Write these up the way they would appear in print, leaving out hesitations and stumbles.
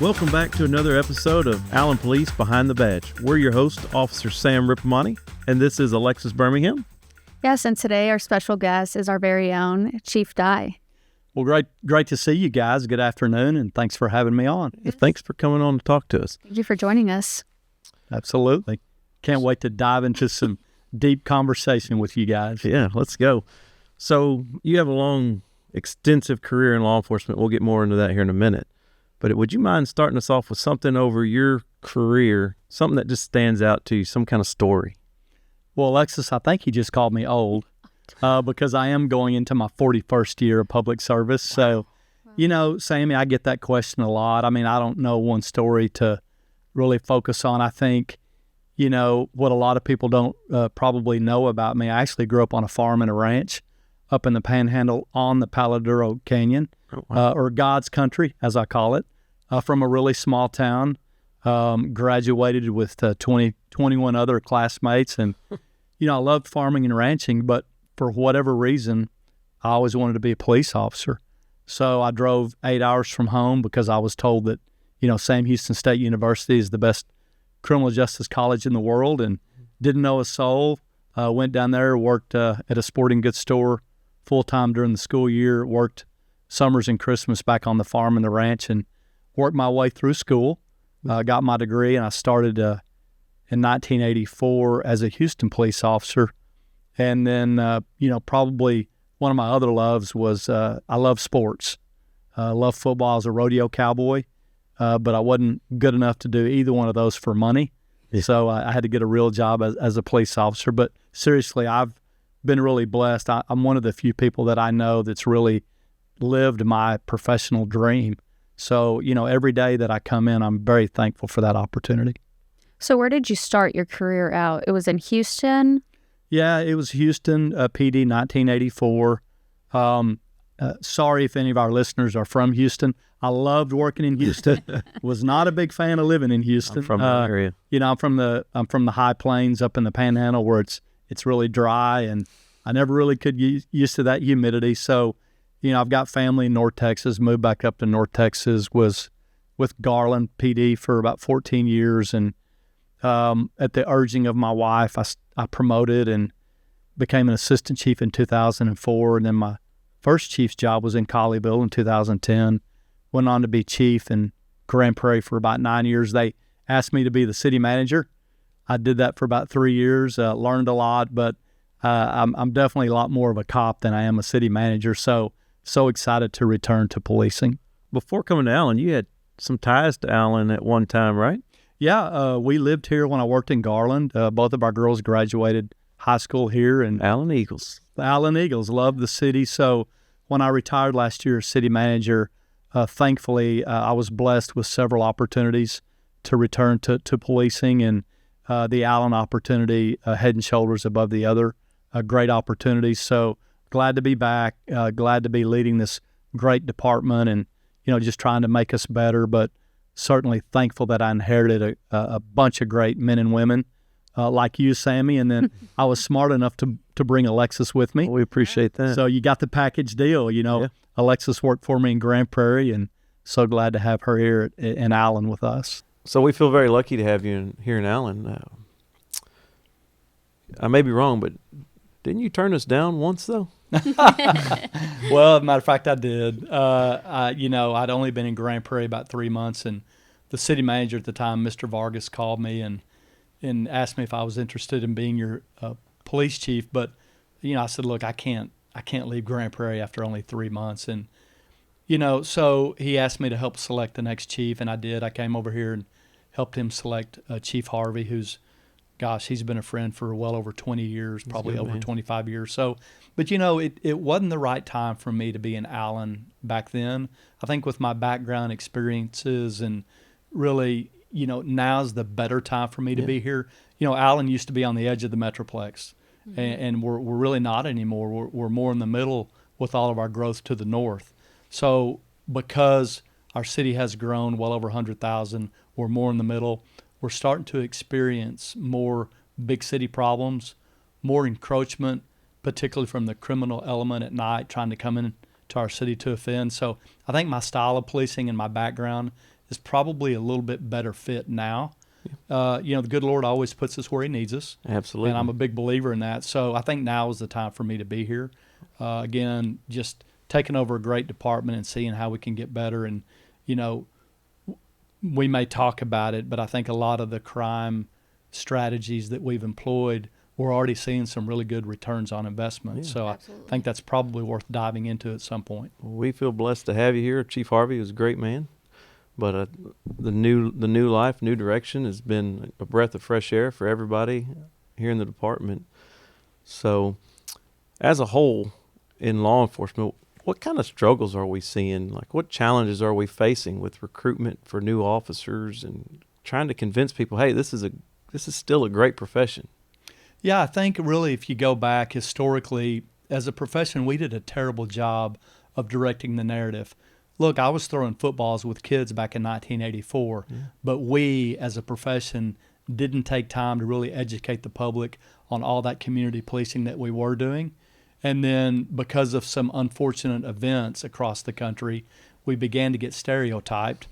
Welcome back to another episode of Allen Police Behind the Badge. We're your host, Officer Sam Rippamonti, and this is Alexus Birmingham. Yes, and today our special guest is our very own Chief Dye. Well, great to see you guys. Good afternoon, and thanks for having me on. Yes. Thanks for coming on to talk to us. Thank you for joining us. Absolutely. Can't wait to dive into some deep conversation with you guys. Yeah, let's go. So you have a long, extensive career in law enforcement. We'll get more into that here in a minute. But would you mind starting us off with something over your career, something that just stands out to you, some kind of story? Well, Alexis, I think you just called me old because I am going into my 41st year of public service. So, you know, Sammy, I get that question a lot. I mean, I don't know one story to really focus on. I think, you know, what a lot of people don't probably know about me, I actually grew up on a farm and a ranch up in the Panhandle on the Palo Duro Canyon, or God's country, as I call it. From a really small town, graduated with 21 other classmates. And, you know, I loved farming and ranching, but for whatever reason, I always wanted to be a police officer. So I drove 8 hours from home because I was told that, you know, Sam Houston State University is the best criminal justice college in the world, and didn't know a soul. Went down there, worked at a sporting goods store full-time during the school year, worked summers and Christmas back on the farm and the ranch, and worked my way through school, got my degree, and I started in 1984 as a Houston police officer. And then, you know, probably one of my other loves was I love sports. I love football as a rodeo cowboy, but I wasn't good enough to do either one of those for money. Yeah. So I had to get a real job as a police officer. But seriously, I've been really blessed. I'm one of the few people that I know that's really lived my professional dream. So, you know, every day that I come in, I'm very thankful for that opportunity. So where did you start your career out? It was in Houston? Yeah, it was Houston, PD, 1984. Sorry if any of our listeners are from Houston. I loved working in Houston. Was not a big fan of living in Houston. I'm from that area. You know, I'm from the high plains up in the Panhandle where it's really dry, and I never really could get used to that humidity. So, you know, I've got family in North Texas, moved back up to North Texas, was with Garland PD for about 14 years. And at the urging of my wife, I promoted and became an assistant chief in 2004. And then my first chief's job was in Colleyville in 2010. Went on to be chief in Grand Prairie for about 9 years. They asked me to be the city manager. I did that for about 3 years, learned a lot, but I'm definitely a lot more of a cop than I am a city manager. So excited to return to policing. Before coming to Allen, you had some ties to Allen at one time, right? Yeah, we lived here when I worked in Garland. Both of our girls graduated high school here. And Allen Eagles. The Allen Eagles, loved the city. So when I retired last year as city manager, thankfully I was blessed with several opportunities to return to policing, and the Allen opportunity head and shoulders above the other great opportunities. So glad to be back, glad to be leading this great department and, you know, just trying to make us better, but certainly thankful that I inherited a bunch of great men and women like you, Sammy, and then I was smart enough to bring Alexis with me. Well, we appreciate that. So you got the package deal, you know. Yeah. Alexis worked for me in Grand Prairie, and so glad to have her here in Allen with us. So we feel very lucky to have you here in Allen. I may be wrong, but didn't you turn us down once, though? Well, as a matter of fact, I did. You know, I'd only been in Grand Prairie about 3 months, and the city manager at the time, Mr. Vargas, called me and asked me if I was interested in being your police chief. But, you know, I said, look, I can't leave Grand Prairie after only 3 months. And, you know, so he asked me to help select the next chief, and I did. I came over here and helped him select Chief Harvey, who's, gosh, he's been a friend for well over 20 years, probably over 25 years. So, but, you know, it wasn't the right time for me to be in Allen back then. I think with my background experiences and really, you know, now's the better time for me to be here. You know, Allen used to be on the edge of the Metroplex, and we're really not anymore. We're more in the middle with all of our growth to the north. So because our city has grown well over 100,000, we're more in the middle. We're starting to experience more big city problems, more encroachment, particularly from the criminal element at night trying to come in to our city to offend. So I think my style of policing and my background is probably a little bit better fit now. The good Lord always puts us where he needs us. Absolutely. And I'm a big believer in that. So I think now is the time for me to be here. Again, just taking over a great department and seeing how we can get better. And, we may talk about it, but I think a lot of the crime strategies that we've employed, we're already seeing some really good returns on investment. Yeah. So Absolutely. I think that's probably worth diving into at some point. We feel blessed to have you here. Chief Harvey was a great man, but the new life, new direction has been a breath of fresh air for everybody here in the department. So, as a whole, in law enforcement, what kind of struggles are we seeing? Like, what challenges are we facing with recruitment for new officers and trying to convince people, hey, this is still a great profession? Yeah, I think really if you go back historically, as a profession, we did a terrible job of directing the narrative. Look, I was throwing footballs with kids back in 1984, but we as a profession didn't take time to really educate the public on all that community policing that we were doing. And then because of some unfortunate events across the country, we began to get stereotyped.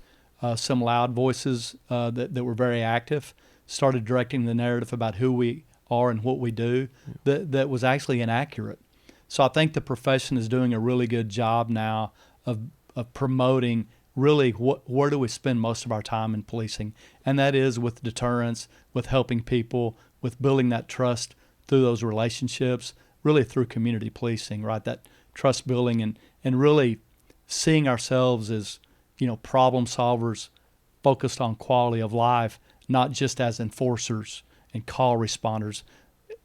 Some loud voices that were very active started directing the narrative about who we are and what we do that was actually inaccurate. So I think the profession is doing a really good job now of promoting really where do we spend most of our time in policing, and that is with deterrence, with helping people, with building that trust through those relationships, really through community policing, right? That trust building and really seeing ourselves as, problem solvers focused on quality of life, not just as enforcers and call responders.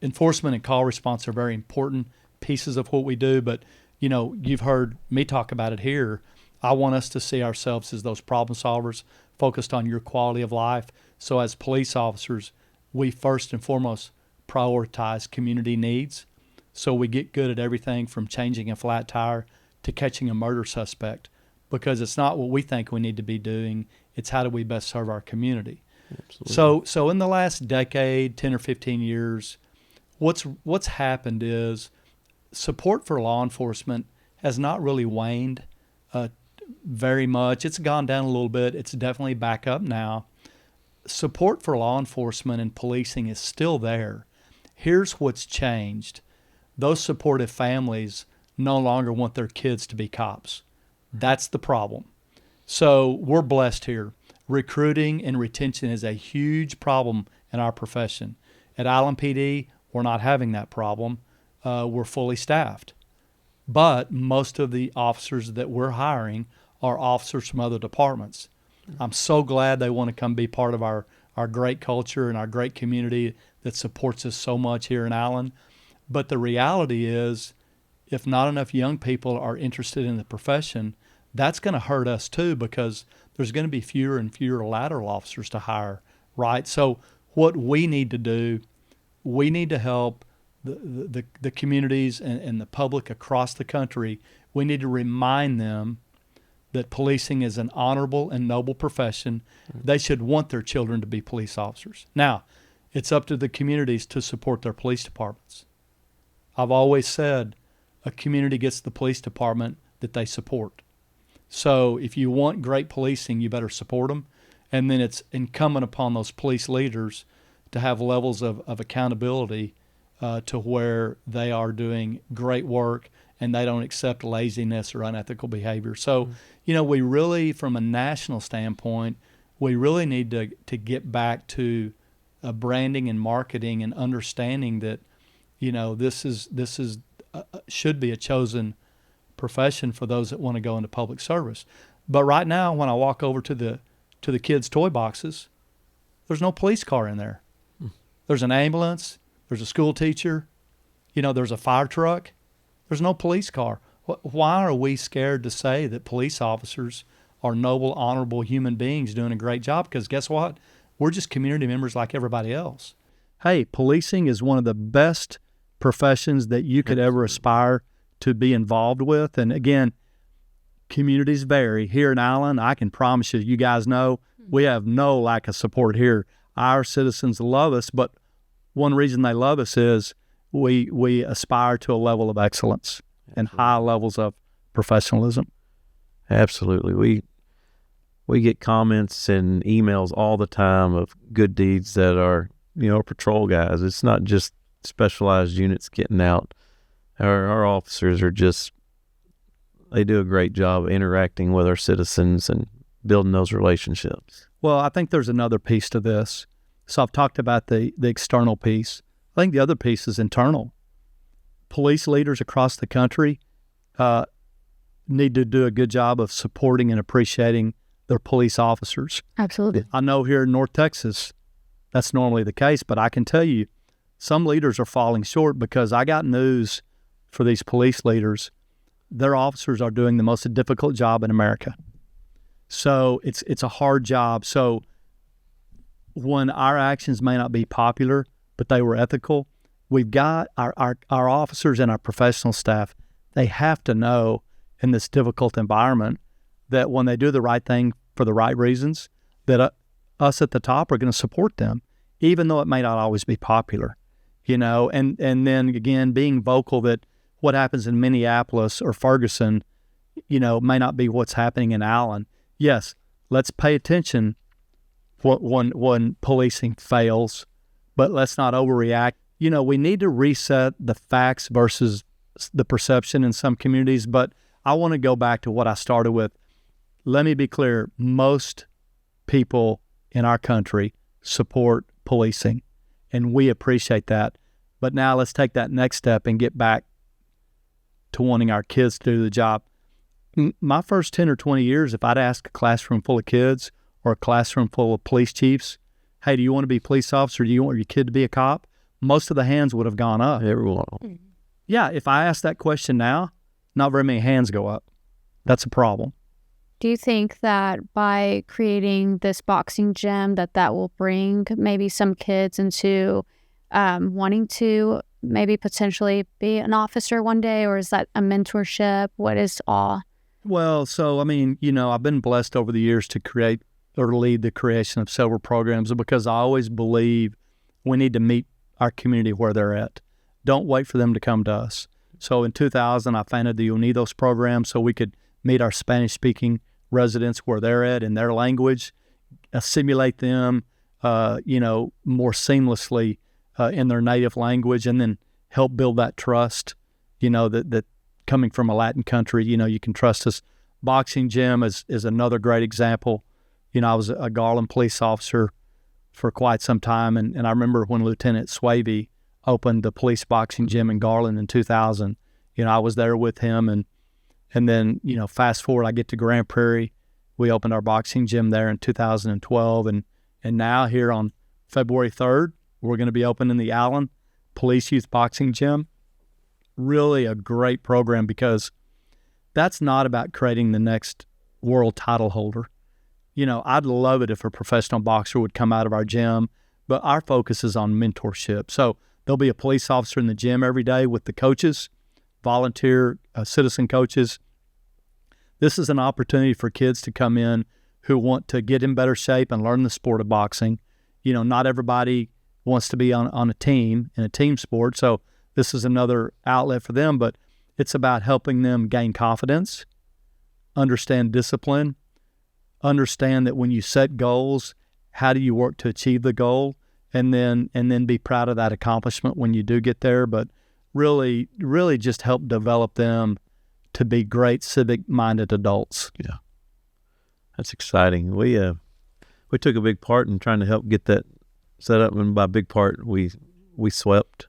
Enforcement and call response are very important pieces of what we do, but you've heard me talk about it here. I want us to see ourselves as those problem solvers focused on your quality of life. So as police officers, we first and foremost prioritize community needs. So we get good at everything from changing a flat tire to catching a murder suspect, because it's not what we think we need to be doing. It's how do we best serve our community. Absolutely. So in the last decade, 10 or 15 years, what's happened is support for law enforcement has not really waned very much. It's gone down a little bit. It's definitely back up now. Support for law enforcement and policing is still there. Here's what's changed. Those supportive families no longer want their kids to be cops. That's the problem. So we're blessed here. Recruiting and retention is a huge problem in our profession. At Allen PD, we're not having that problem. We're fully staffed. But most of the officers that we're hiring are officers from other departments. I'm so glad they want to come be part of our great culture and our great community that supports us so much here in Allen. But the reality is, if not enough young people are interested in the profession, that's going to hurt us too, because there's going to be fewer and fewer lateral officers to hire, right? So what we need to do, we need to help the communities and the public across the country. We need to remind them that policing is an honorable and noble profession. They should want their children to be police officers. Now, it's up to the communities to support their police departments. I've always said a community gets the police department that they support. So if you want great policing, you better support them. And then it's incumbent upon those police leaders to have levels of accountability to where they are doing great work and they don't accept laziness or unethical behavior. So, we really, from a national standpoint, we really need to get back to branding and marketing and understanding that, this is should be a chosen profession for those that want to go into public service. But right now, when I walk over to the kids' toy boxes, there's no police car in there. There's an ambulance. There's a school teacher. There's a fire truck. There's no police car. Why are we scared to say that police officers are noble, honorable human beings doing a great job? Because guess what? We're just community members like everybody else. Hey, policing is one of the best professions that you could ever aspire to be involved with. And again, communities vary. Here in Allen, I can promise you, you guys know, we have no lack of support here. Our citizens love us, but one reason they love us is we aspire to a level of excellence and high levels of professionalism. Absolutely. we get comments and emails all the time of good deeds that are, patrol guys. It's not just specialized units getting out. Our officers are they do a great job interacting with our citizens and building those relationships. Well, I think there's another piece to this. So I've talked about the external piece. I think the other piece is internal. Police leaders across the country need to do a good job of supporting and appreciating their police officers. Absolutely. I know here in North Texas, that's normally the case, but I can tell you some leaders are falling short because I got news for these police leaders. Their officers are doing the most difficult job in America. So it's a hard job. So when our actions may not be popular, but they were ethical, we've got our officers and our professional staff, they have to know in this difficult environment that when they do the right thing for the right reasons, that us at the top are going to support them, even though it may not always be popular, and then again, being vocal that what happens in Minneapolis or Ferguson, may not be what's happening in Allen. Yes, let's pay attention when policing fails, but let's not overreact. We need to reset the facts versus the perception in some communities, but I want to go back to what I started with. Let me be clear. Most people in our country support policing, and we appreciate that. But now let's take that next step and get back to wanting our kids to do the job. My first 10 or 20 years, if I'd asked a classroom full of kids or a classroom full of police chiefs, hey, do you want to be a police officer? Do you want your kid to be a cop? Most of the hands would have gone up. Everyone. Yeah, if I ask that question now, not very many hands go up. That's a problem. Do you think that by creating this boxing gym that will bring maybe some kids into wanting to maybe potentially be an officer one day, or is that a mentorship? What is all? Well, so, I've been blessed over the years to create or lead the creation of several programs because I always believe we need to meet our community where they're at. Don't wait for them to come to us. So in 2000, I founded the Unidos program so we could meet our Spanish-speaking residents where they're at in their language, assimilate them, more seamlessly in their native language, and then help build that trust, that coming from a Latin country, you can trust us. Boxing gym is another great example. I was a Garland police officer for quite some time, and I remember when Lieutenant Swavey opened the police boxing gym in Garland in 2000. I was there with him, and then, fast forward, I get to Grand Prairie. We opened our boxing gym there in 2012, and now here on February 3rd, we're going to be opening the Allen Police Youth Boxing Gym. Really a great program because that's not about creating the next world title holder. I'd love it if a professional boxer would come out of our gym, but our focus is on mentorship. So there'll be a police officer in the gym every day with the coaches, volunteer citizen coaches. This is an opportunity for kids to come in who want to get in better shape and learn the sport of boxing. Not everybody wants to be on a team, in a team sport, so this is another outlet for them, but it's about helping them gain confidence, understand discipline, understand that when you set goals, how do you work to achieve the goal, and then be proud of that accomplishment when you do get there, but really just help develop them to be great civic-minded adults. Yeah, that's exciting. We took a big part in trying to help get that set up, and by big part, we swept,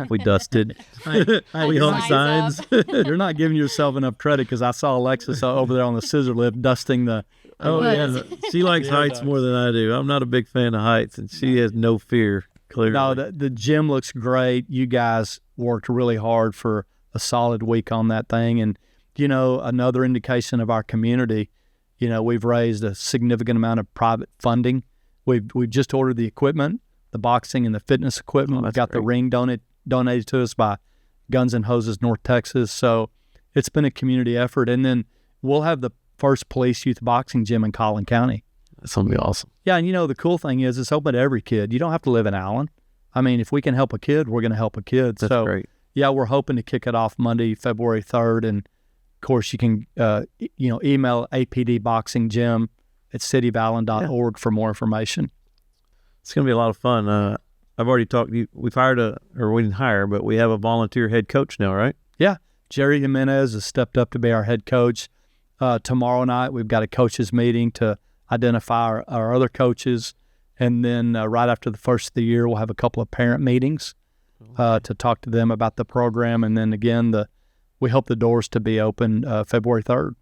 we dusted, we hung signs. You're not giving yourself enough credit because I saw Alexus over there on the scissor lift dusting the. Oh yeah, she likes heights more than I do. I'm not a big fan of heights, and she has no fear. Clearly, no. The gym looks great. You guys worked really hard for a solid week on that thing, and another indication of our community. We've raised a significant amount of private funding. We've just ordered the equipment, the boxing and the fitness equipment. We've got the ring donated to us by Guns and Hoses North Texas. So it's been a community effort. And then we'll have the first police youth boxing gym in Collin County. That's going to be awesome. Yeah, and the cool thing is it's open to every kid. You don't have to live in Allen. If we can help a kid, we're going to help a kid. That's great. Yeah, we're hoping to kick it off Monday, February 3rd. And, of course, you can, email APDBoxingGym at cityofallen.org for more information. It's going to be a lot of fun. I've already talked to you. We didn't hire, but we have a volunteer head coach now, right? Yeah. Jerry Jimenez has stepped up to be our head coach. Tomorrow night, we've got a coaches meeting to identify our other coaches. And then right after the first of the year, we'll have a couple of parent meetings to talk to them about the program. And then again, we hope the doors to be open February 3rd.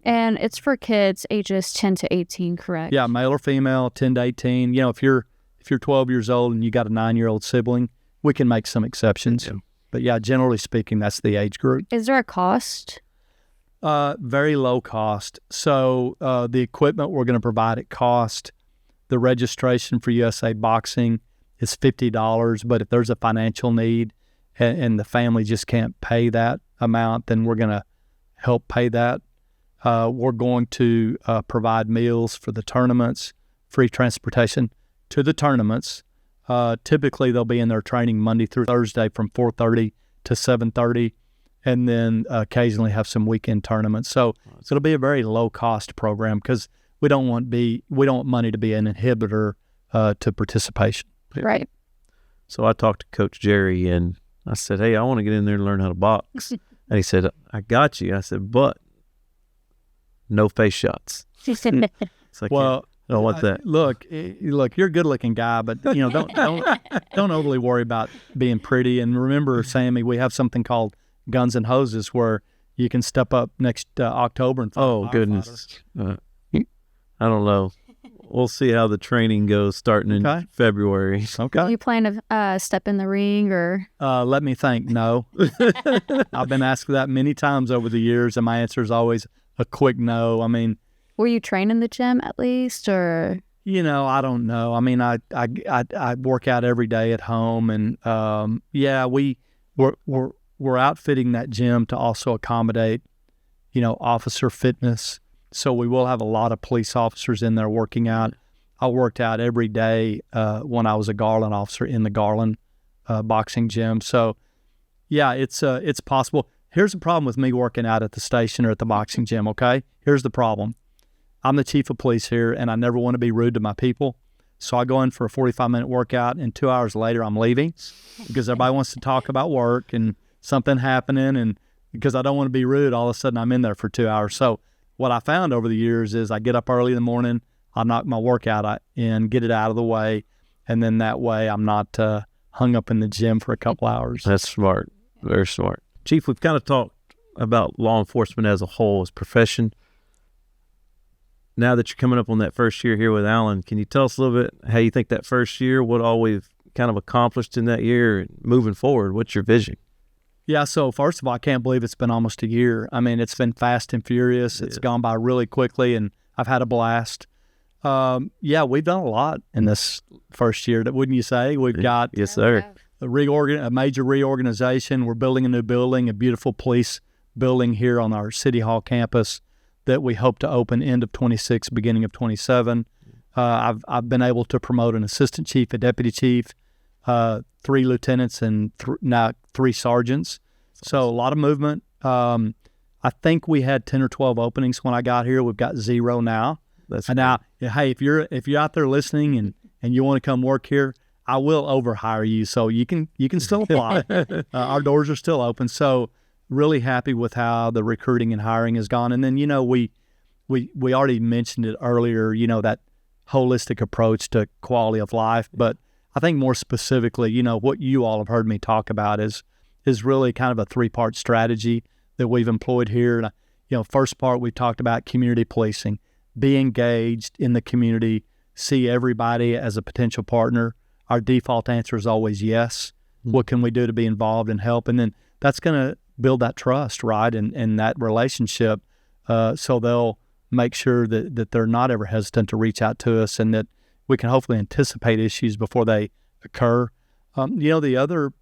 And it's for kids ages 10 to 18, correct? Yeah, male or female, 10 to 18. You know, if you're 12 years old and you got a 9-year-old sibling, we can make some exceptions. Yeah. But yeah, generally speaking, that's the age group. Is there a cost? Very low cost. So the equipment we're going to provide at cost, the registration for USA Boxing is $50. But if there's a financial need and the family just can't pay that amount, then we're going to help pay that. We're going to provide meals for the tournaments, free transportation to the tournaments. Typically, they'll be in their training Monday through Thursday from 4:30 to 7:30, and then occasionally have some weekend tournaments. So it'll be a very low-cost program because we don't want money to be an inhibitor to participation. Right. So I talked to Coach Jerry, and I said, hey, I want to get in there and learn how to box. And he said, I got you. I said, but no face shots. It's like, well, I don't want that. Look, you're a good-looking guy, but don't overly worry about being pretty. And remember, Sammy, we have something called Guns and Hoses where you can step up next October and fight. Oh goodness, I don't know. We'll see how the training goes starting in February. Okay. You plan to step in the ring or? Let me think. No, I've been asked that many times over the years, and my answer is always a quick no. I mean. Were you trained in the gym at least, or? You know, I don't know. I mean, I work out every day at home, and we're outfitting that gym to also accommodate, officer fitness. So we will have a lot of police officers in there working out. I worked out every day when I was a Garland officer in the Garland boxing gym. So, yeah, it's possible. Here's the problem with me working out at the station or at the boxing gym. Okay, here's the problem. I'm the chief of police here, and I never want to be rude to my people. So I go in for a 45-minute workout, and 2 hours later I'm leaving because everybody wants to talk about work and something happening. And because I don't want to be rude, all of a sudden I'm in there for 2 hours. So what I found over the years is I get up early in the morning, I knock my workout in, get it out of the way, and then that way I'm not hung up in the gym for a couple hours. That's smart. Very smart. Chief, we've kind of talked about law enforcement as a whole, as a profession. Now that you're coming up on that first year here with Allen, can you tell us a little bit how you think that first year, what all we've kind of accomplished in that year, and moving forward, what's your vision? Yeah, so first of all, I can't believe it's been almost a year. I mean, it's been fast and furious. It's gone by really quickly, and I've had a blast. We've done a lot in this first year, wouldn't you say? We've got yes, sir. A major reorganization. We're building a new building, a beautiful police building here on our City Hall campus that we hope to open end of 26, beginning of 27. I've been able to promote an assistant chief, a deputy chief, 3 lieutenants, and now 3 sergeants. So a lot of movement. I think we had 10 or 12 openings when I got here. We've got 0 now. That's now, hey, if you're out there listening and you want to come work here, I will overhire you, so you can still apply. Our doors are still open. So really happy with how the recruiting and hiring has gone. And then, we already mentioned it earlier, that holistic approach to quality of life. But I think more specifically, what you all have heard me talk about is really kind of a 3-part strategy that we've employed here. And, first part, we talked about community policing, be engaged in the community, see everybody as a potential partner. Our default answer is always yes. What can we do to be involved and help? And then that's going to build that trust, right, and that relationship, so they'll make sure that they're not ever hesitant to reach out to us, and that we can hopefully anticipate issues before they occur. The other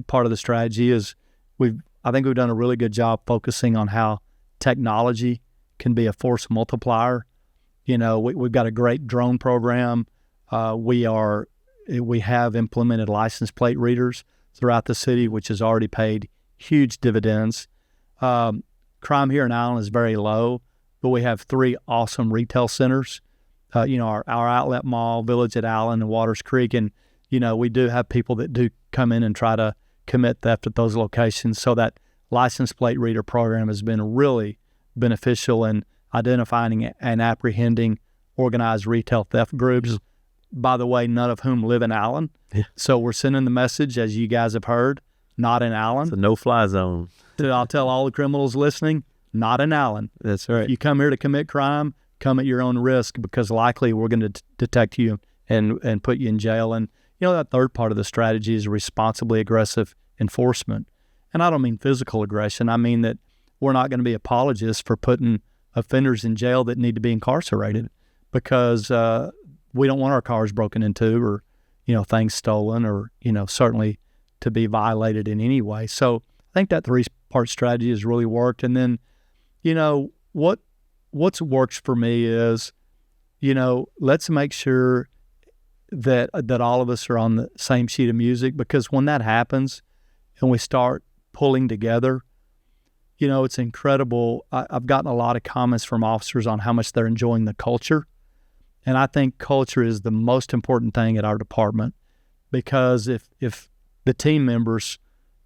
part of the strategy is I think we've done a really good job focusing on how technology can be a force multiplier. We've got a great drone program. We have implemented license plate readers throughout the city, which has already paid huge dividends. Crime here in Allen is very low. but we have 3 awesome retail centers. Our outlet mall, Village at Allen and Waters Creek. And, we do have people that do come in and try to commit theft at those locations. So that license plate reader program has been really beneficial in identifying and apprehending organized retail theft groups, by the way, none of whom live in Allen. Yeah. So we're sending the message, as you guys have heard, not in Allen. It's a no-fly zone. I'll tell all the criminals listening, not in Allen. That's right. If you come here to commit crime, come at your own risk, because likely we're going to detect you and put you in jail. And, that third part of the strategy is responsibly aggressive enforcement. And I don't mean physical aggression. I mean that we're not going to be apologists for putting offenders in jail that need to be incarcerated, because we don't want our cars broken into or, things stolen or, certainly to be violated in any way. So I think that 3-part strategy has really worked. And then, what's works for me is, let's make sure that all of us are on the same sheet of music, because when that happens and we start pulling together, it's incredible. I've gotten a lot of comments from officers on how much they're enjoying the culture. And I think culture is the most important thing at our department, because if the team members,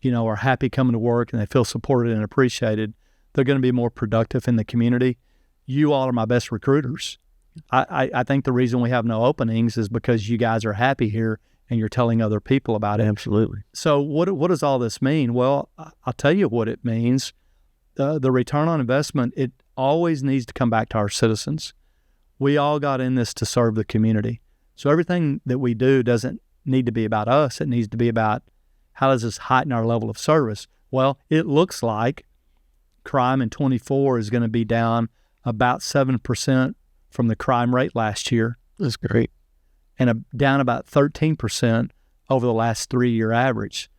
are happy coming to work and they feel supported and appreciated, they're going to be more productive in the community. You all are my best recruiters. I think the reason we have no openings is because you guys are happy here and you're telling other people about it. Absolutely. So what does all this mean? Well, I'll tell you what it means. The return on investment, it always needs to come back to our citizens. We all got in this to serve the community. So everything that we do doesn't need to be about us. It needs to be about, how does this heighten our level of service? Well, it looks like crime in 24 is going to be down about 7% from the crime rate last year. That's great. And down about 13% over the last 3-year average.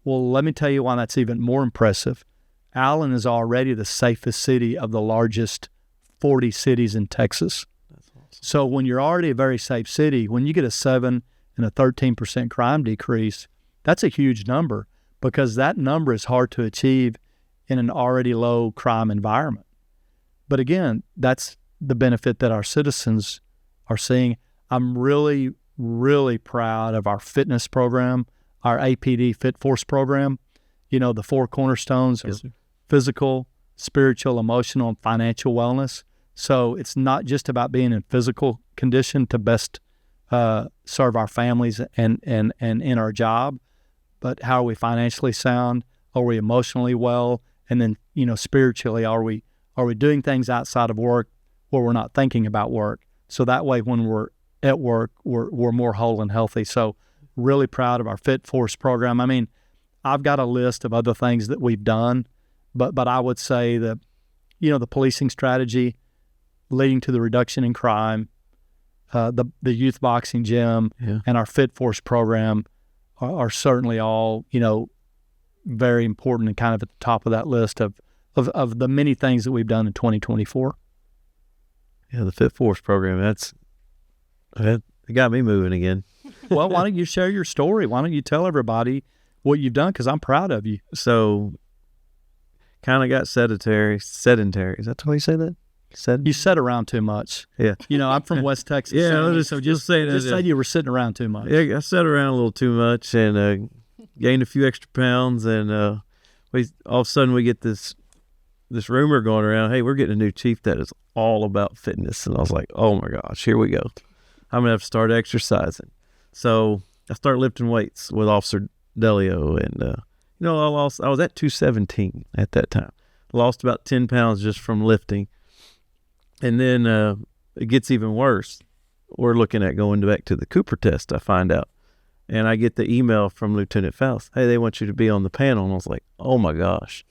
Well, let me tell you why that's even more impressive. Allen is already the safest city of the largest 40 cities in Texas. That's awesome. So when you're already a very safe city, when you get a 7 and a 13% crime decrease, that's a huge number, because that number is hard to achieve in an already low crime environment. But again, that's the benefit that our citizens are seeing. I'm really, really proud of our fitness program, our APD Fit Force program. The 4 cornerstones are physical, spiritual, emotional, and financial wellness. So it's not just about being in physical condition to best serve our families and in our job, but how are we financially sound? Are we emotionally well? And then, spiritually, are we doing things outside of work where we're not thinking about work? So that way, when we're at work, we're more whole and healthy. So really proud of our Fit Force program. I mean, I've got a list of other things that we've done, but I would say that, the policing strategy leading to the reduction in crime, the youth boxing gym, and our Fit Force program are certainly all, very important and kind of at the top of that list of the many things that we've done in 2024. Yeah, the Fit Force program, it got me moving again. Well, why don't you share your story? Why don't you tell everybody what you've done? Because I'm proud of you. So, kind of got sedentary. Is that how you say that? You sat around too much. Yeah. I'm from West Texas. Yeah, so just say you were sitting around too much. Yeah, I sat around a little too much and gained a few extra pounds, and all of a sudden we get this rumor going around, hey, we're getting a new chief that is all about fitness. And I was like, oh my gosh, here we go. I'm going to have to start exercising. So I started lifting weights with Officer Delio, and I was at 217 at that time. Lost about 10 pounds just from lifting. And then it gets even worse. We're looking at going back to the Cooper test, I find out. And I get the email from Lieutenant Faust, hey, they want you to be on the panel. And I was like, oh my gosh,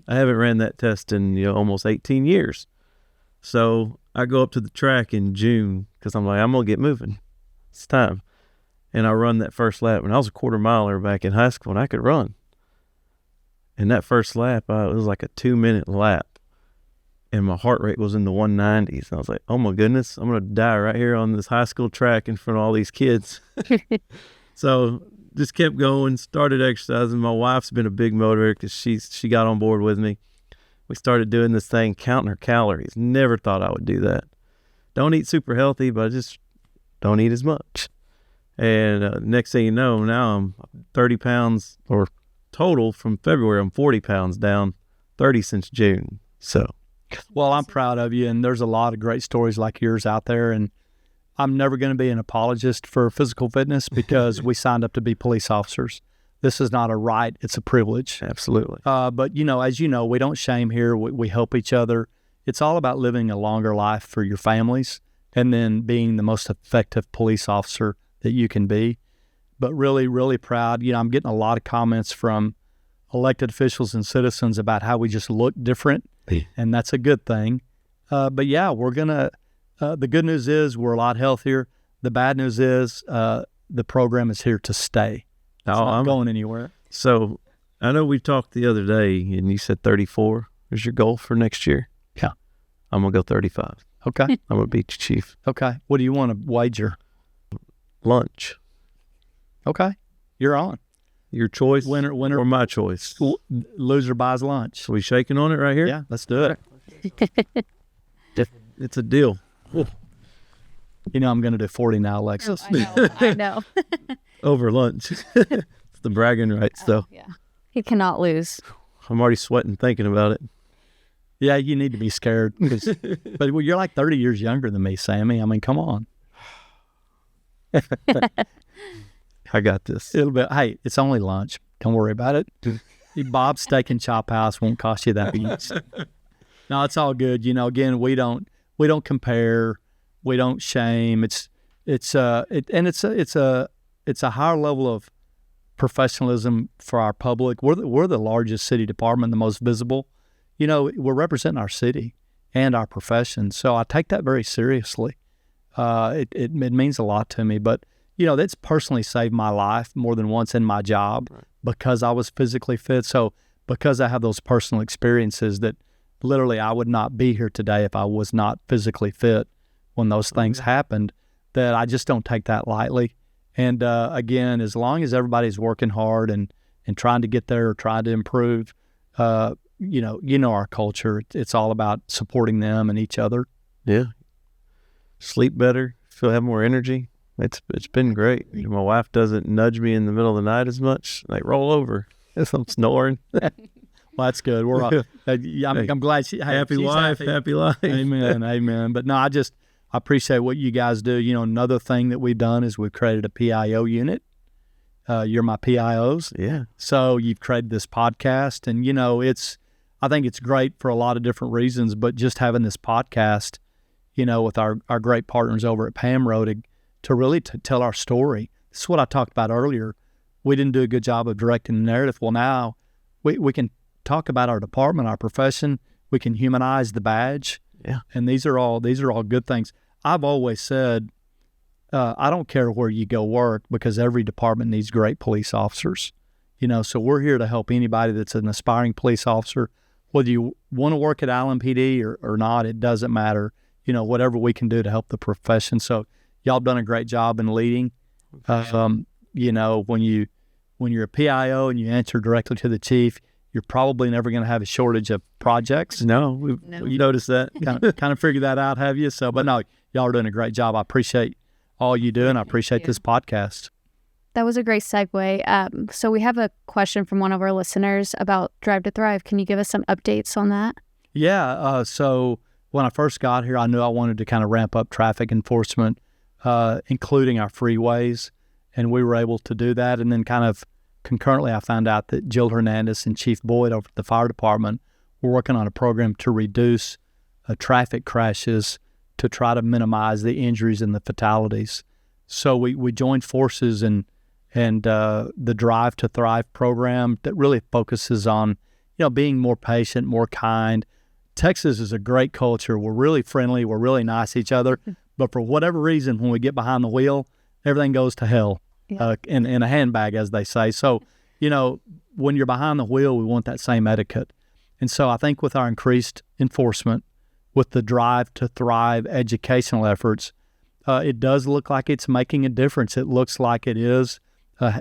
I haven't ran that test in almost 18 years. So I go up to the track in June because I'm like, I'm going to get moving. It's time. And I run that first lap. And I was a quarter miler back in high school, and I could run. And that first lap, it was like a 2-minute lap. And my heart rate was in the 190s. And I was like, oh my goodness, I'm going to die right here on this high school track in front of all these kids. So just kept going, started exercising. My wife's been a big motivator because she got on board with me. we started doing this thing, counting our calories. Never thought I would do that. Don't eat super healthy, but I just don't eat as much. And next thing you know, now I'm 30 pounds, or total from February, I'm 40 pounds down, 30 since June. So, well, I'm proud of you, and there's a lot of great stories like yours out there. And I'm never going to be an apologist for physical fitness because we signed up to be police officers. This is not a right, it's a privilege. absolutely. But, as you know, we don't shame here. We help each other. It's all about living a longer life for your families and then being the most effective police officer that you can be. But really, really proud. I'm getting a lot of comments from elected officials and citizens about how we just look different, and that's a good thing. But yeah, we're going to, the good news is we're a lot healthier. The bad news is the program is here to stay. It's not going anywhere. So I know we talked the other day, and you said 34 is your goal for next year. Yeah. I'm going to go 35. Okay. I'm going to beat you, Chief. Okay. What do you want to wager? Lunch. Okay. You're on. Your choice, Winner. or my choice? Loser buys lunch. So we shaking on it right here? Yeah, let's do it. It's a deal. I'm going to do 40 now, Alexus. I know. Over lunch. It's the bragging rights, though. Yeah. He cannot lose. I'm already sweating thinking about it. Yeah, you need to be scared. But you're like 30 years younger than me, Sammy. I mean, come on. I got this. Hey, it's only lunch. Don't worry about it. Bob's Steak and Chop House won't cost you that much. No, it's all good. Again, we don't compare, we don't shame. It's a higher level of professionalism for our public. We're the largest city department, the most visible. We're representing our city and our profession, so I take that very seriously. It means a lot to me, but that's personally saved my life more than once in my job because I was physically fit. So because I have those personal experiences that literally I would not be here today if I was not physically fit when those things happened, that I just don't take that lightly. And again, as long as everybody's working hard and trying to get there or trying to improve, our culture, it's all about supporting them and each other. Yeah. Sleep better, have more energy. It's been great. My wife doesn't nudge me in the middle of the night as much. Like, roll over as I'm snoring. Well, that's good. We're all, I'm glad happy wife, happy life. Amen, amen. But no, I appreciate what you guys do. Another thing that we've done is we've created a PIO unit. You're my PIOs. Yeah. So you've created this podcast, and I think it's great for a lot of different reasons. But just having this podcast, with our great partners over at Pamro to really tell our story. This is what I talked about earlier. We didn't do a good job of directing the narrative. Well, now we can talk about our department, our profession. We can humanize the badge. Yeah. And these are all good things. I've always said, I don't care where you go work because every department needs great police officers. So we're here to help anybody that's an aspiring police officer, whether you want to work at Allen PD or not, it doesn't matter. Whatever we can do to help the profession. So y'all have done a great job in leading. When you're a PIO and you answer directly to the chief, you're probably never going to have a shortage of projects. No, we noticed that. kind of figured that out, have you? So, but no, y'all are doing a great job. I appreciate all you do, and I appreciate this podcast. That was a great segue. So we have a question from one of our listeners about Drive to Thrive. Can you give us some updates on that? Yeah. So when I first got here, I knew I wanted to kind of ramp up traffic enforcement, including our freeways, and we were able to do that. And then kind of concurrently, I found out that Jill Hernandez and Chief Boyd over at the fire department were working on a program to reduce traffic crashes to try to minimize the injuries and the fatalities. So we joined forces and the Drive to Thrive program that really focuses on, being more patient, more kind. Texas is a great culture. We're really friendly. We're really nice to each other. But for whatever reason, when we get behind the wheel, everything goes to hell in a handbag, as they say. So, when you're behind the wheel, we want that same etiquette. And so I think with our increased enforcement, with the Drive to Thrive educational efforts, it does look like it's making a difference. It looks like it is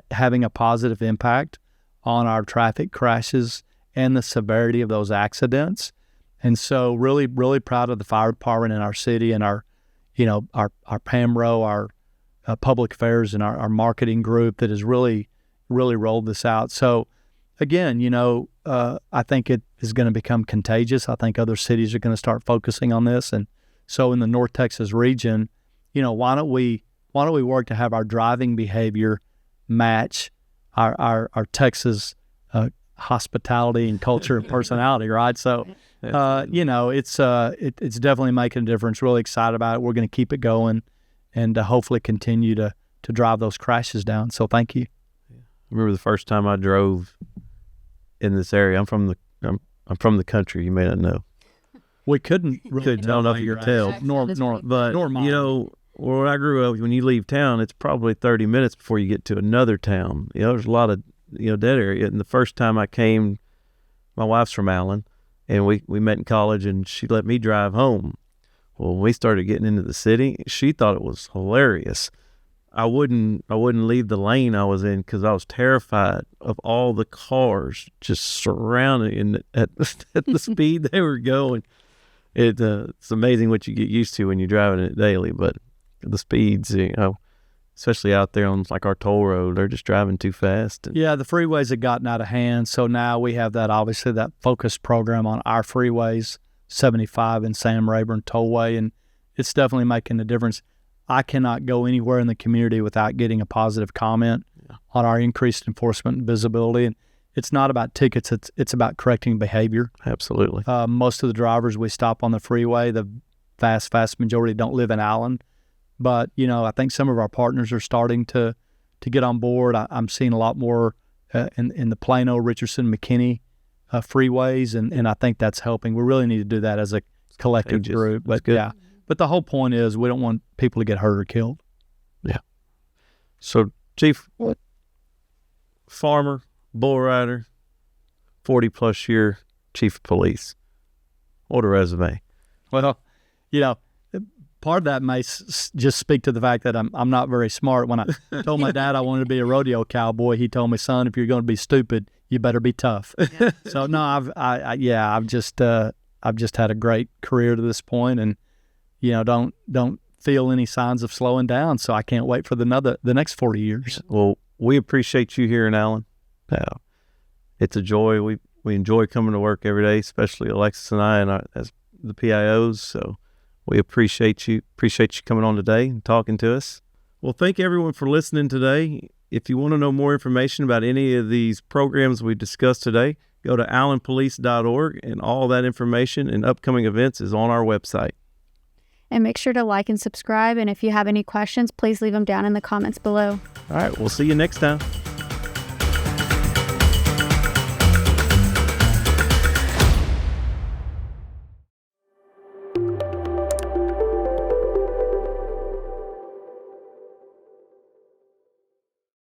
having a positive impact on our traffic crashes and the severity of those accidents. And so really, really proud of the fire department in our city and our PAMRO, our public affairs and our marketing group that has really, really rolled this out. So again, I think it is going to become contagious. I think other cities are going to start focusing on this. And so in the North Texas region, why don't we work to have our driving behavior match our Texas hospitality and culture and personality, right? So, it's definitely making a difference. Really excited about it. We're going to keep it going and hopefully continue to drive those crashes down. So thank you. I remember the first time I drove in this area. I'm from the country. You may not know. We couldn't really tell enough you could tell. But where I grew up, when you leave town, it's probably 30 minutes before you get to another town. There's a lot of dead area. And the first time I came, my wife's from Allen, and we met in college, and she let me drive home. Well, when we started getting into the city, she thought it was hilarious. I wouldn't leave the lane I was in because I was terrified of all the cars just surrounding at the speed they were going. It's amazing what you get used to when you're driving it daily, but the speeds, especially out there on like our toll road, they're just driving too fast. Yeah, the freeways have gotten out of hand. So now we have that focus program on our freeways, 75 and Sam Rayburn Tollway, and it's definitely making a difference. I cannot go anywhere in the community without getting a positive comment on our increased enforcement and visibility. And it's not about tickets, it's about correcting behavior. Absolutely. Most of the drivers we stop on the freeway, the vast majority don't live in Allen. But, I think some of our partners are starting to get on board. I'm seeing a lot more in the Plano, Richardson, McKinney freeways, and I think that's helping. We really need to do that as a collective group. But but the whole point is we don't want people to get hurt or killed. Yeah. So, Chief, farmer, bull rider, 40-plus year chief of police. What a resume. Well, part of that may just speak to the fact that I'm not very smart. When I told my dad I wanted to be a rodeo cowboy, he told me, son, if you're going to be stupid, you better be tough. Yeah. So no, I've just had a great career to this point, and don't feel any signs of slowing down. So I can't wait for the next 40 years. Well, we appreciate you here in Allen. It's a joy. We enjoy coming to work every day, especially Alexus and I, as the PIOs. So we appreciate you coming on today and talking to us. Well, thank everyone for listening today. If you want to know more information about any of these programs we discussed today, go to allenpolice.org, and all that information and upcoming events is on our website. And make sure to like and subscribe. And if you have any questions, please leave them down in the comments below. All right, we'll see you next time.